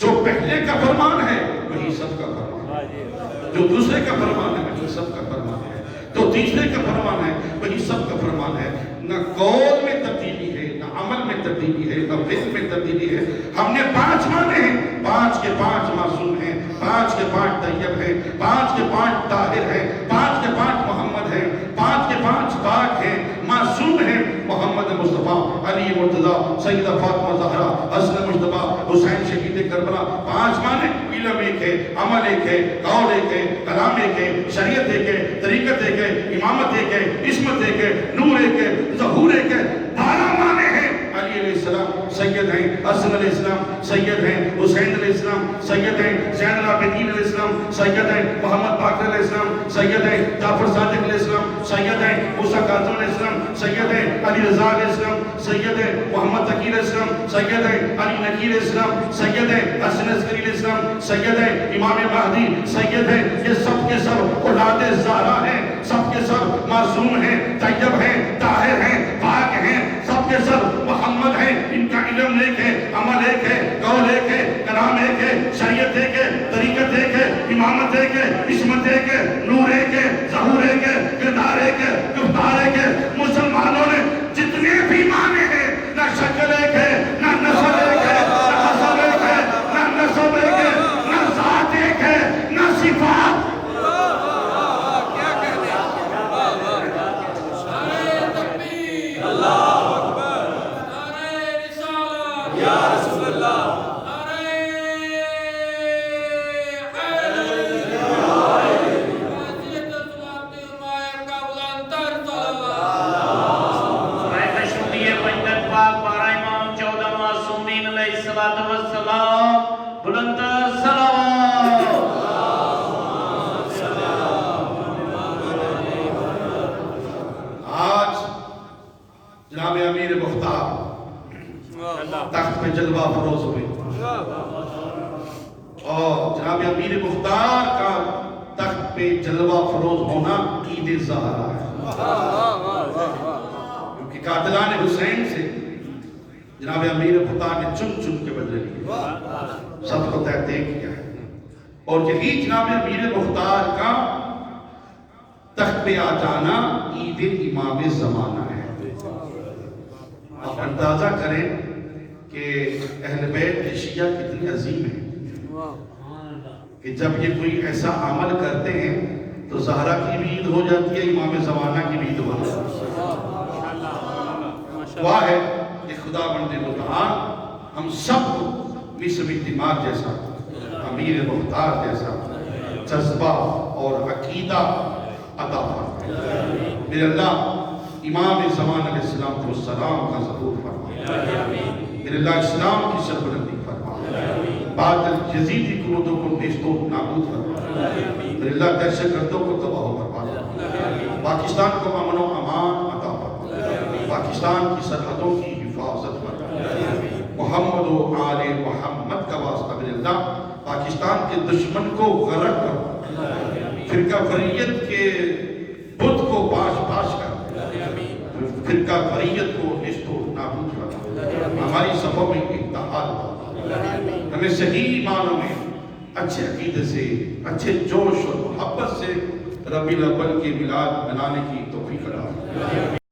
[SPEAKER 1] جو پہلے کا فرمان ہے وہی سب کا فرمان ہے، جو دوسرے کا فرمان ہے وہی سب کا فرمان ہے، جو تیسرے کا فرمان ہے وہی سب کا فرمان ہے۔ نہ قول میں تبدیلی ہے، نہ عمل میں تبدیلی ہے، نہ فعل میں تبدیلی ہے۔ ہم نے 5 مانے ہیں، 5 کے 5 معصوم ہیں، 5 کے 5 طیب ہیں، 5 کے 5 طاہر ہیں، 5 کے 5 محمد ہیں، 5 کے 5 پاک ہیں، معصوم ہیں۔ محمد مصطفیٰ، علی مرتضیٰ، سیدہ فاطمہ زہرا، حسن مجتبیٰ، حسین شہید کربلا۔ 5 مانے، علم ایک ہے، عمل ایک ہے، قول ایک ہے، کلام ایک ہے، شریعت ایک ہے، طریقت ایک ہے، امامت ایک ہے، عصمت ایک ہے، نور ایک ہے، ظہور ایک ہے۔ 12 مانے ہیں۔ علی علیہ السلام سید ہیں، حسن علیہ السلام سید ہیں، حسین علیہ السلام سید ہیں، زین العابدین علیہ السلام سید ہیں، محمد باقر علیہ السلام سید ہیں، جعفر صادق علیہ السلام سید ہیں، موسیٰ کاظم علیہ السلام سید ہیں، علی رضا علیہ السلام سید ہیں، محمد تقی علیہ السلام سید ہیں، علی نقی علیہ السلام سید ہیں، حسن عسکری علیہ السلام سید ہیں، امام مہدی سید ہیں۔ یہ سب کے سب اولاد زہرا ہیں، سب کے سب معصوم ہیں، طیب ہیں، طاہر ہیں، پاک ہیں، سب کے سب محمد ہیں۔ ان کا علم ایک ہے، عمل ایک ہے، قول ایک ہے، کلام ایک ہے، شریعت ایک ہے، طریقت ایک ہے، امامت ایک ہے، عصمت ایک ہے، نور ایک ہے، ظہور ایک ہے، کردار ایک ہے، گفتار ایک ہے۔ مسلمانوں نے جتنے بھی مانے ہیں، نہ شکل ایک ہے، نہ نسل ایک ہے، نہ حسب ایک ہے، نہ نسب ایک ہے، نہ ذات ایک ہے، نہ صفات۔ جناب امیر مختار تخت پہ جلوہ فروز ہوئے، اور جناب امیر مختار کا تخت پہ جلوہ فروز ہونا عید زہرا ہے، کیونکہ قاتلان حسین سے جناب امیر مختار نے چن چن کے بدلے لیے۔ سب کو طے کیا ہے، اور یہی جناب امیر مختار کا تخت پہ آ جانا عید امام زمانہ ہے۔ آپ اندازہ کریں کہ اہل بیت شیعہ کتنی عظیم ہے کہ جب یہ کوئی ایسا عمل کرتے ہیں تو زہرا کی بھی عید ہو جاتی ہے، امام زمانہ کی بھی عید ہو جاتی ہے۔ دعا ہے کہ خدا بند متعال ہم سب کو مصر دماغ جیسا، امیر مختار جیسا جذبہ اور عقیدہ عطا فرمائے۔ میرے اللہ امام زمان علیہ السلام کو سلام کا ظہور فرمائے، میرے اللہ اسلام کی سربلندی فرمائے، باطل یزیدی قوتوں کو نیست و نابود فرمائے، میرے اللہ دہشت گردوں کو تباہ و برباد فرمائے، پاکستان کو امن و امان عطا فرمائے، پاکستان کی سرحدوں کی حفاظت فرمائے، محمد و آل محمد کا واسطہ میرے اللہ پاکستان کے دشمن کو غرق کر، فرقہ فریت کے بت کو باش باش کر، فرقہ فریت کو نیست و نابود کر، ہماری صفوں میں اتحاد ہو، ہمیں صحیح معنوں میں اچھے عقیدے سے، اچھے جوش اور محبت سے ربیع الاول کے میلاد منانے کی توفیق عطا فرمائے۔